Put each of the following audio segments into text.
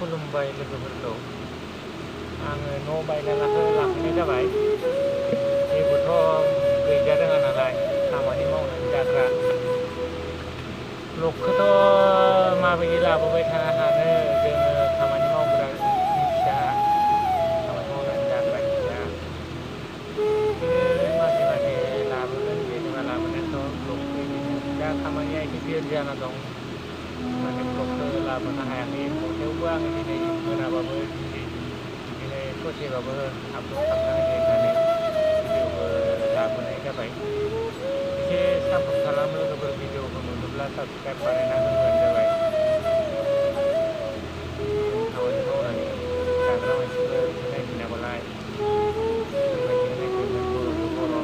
खुलुमबाय लोगोफोरखौ आङो न' बायलालाखौ लांफैनाय जाबाय। जेबोथ' गैजा रोङा नालाय खामानि मावनानै जाग्रा लकखौथ' माबायदि लाबोबाय थानो हानो जोङो खामानि मावग्रा फिसा खामानि मावनानै जाग्रा फिसा बिदिनो माजे माजे लाबोगोन जेनेबा लाबोनायाथ' लक बिदिनो दा खामानिया एसे गिदिर जाना दं। माने ब्लकखौ लाबोनो हायाखै थेवबो आङो दिनै मोनाबाबो दिनै ससेबाबो आपलड खालामना होनो होननानै भिडिअबो लाबोनाय जाबाय। एसे सापर्ट खालाम लोगोफोर, भिडिअखौ नुयोब्ला साबस्क्राइब बानायना होबानो जाबाय। जों खामानि मावनानै जाग्रा मानसिफोर नायफिनाबालाय बेफोरबायदि नायफिनगोन बर'खौ बर'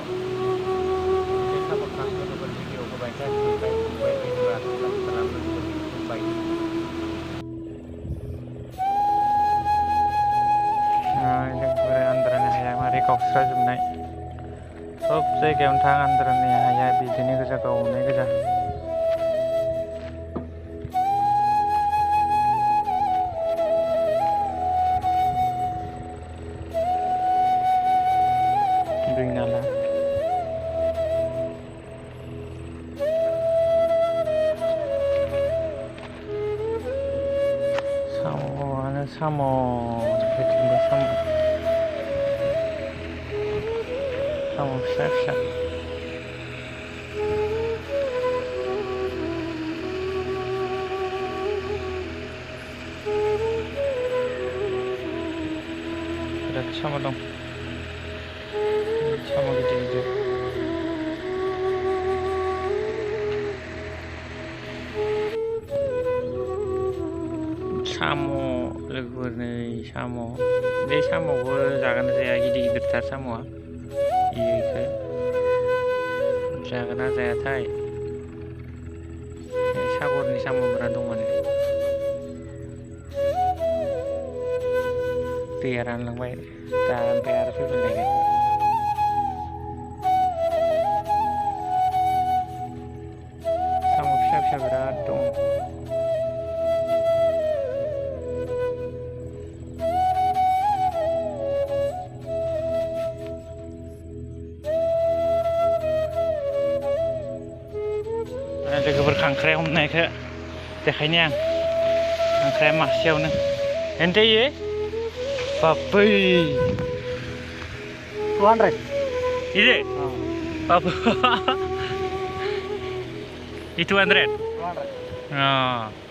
एसे सापर्ट खालाम लोगोफोर, भिडिअखौ बायसा नुबाय बायोबा सापर्ट खालाम लोगोफोर खुलुमबाय। लोगोफोर आन्ध्रानि हाया मारै गावस्राजोबनाय, सब जायगायावनो थां आन्ध्रानि हाया बिदिनो गोजा गावनाय गोजा। दै नाला साम'आनो साम' जेथिंबो साम' फिसा फिसा बिराद साम' दं, साम' गिदिर गिदिर। साम' लोगोफोर नै साम' बे साम'खौ जागोन ना जाया? गिदिर गिदिरथार साम'आ बेखौ जागोन ना जायाथाय? सागरनि साम'फोरा दं माने। दैया रानलांबाय दा ओमफ्राय आरो फैफिनलायगोन। साम' फिसा फिसा बिराद दं। लोगोफोर खांख्राइ हमनायखौ देखायनि आं। खांख्राइया मासेयावनो एनथायो बाबै 200 ini apa 200 oh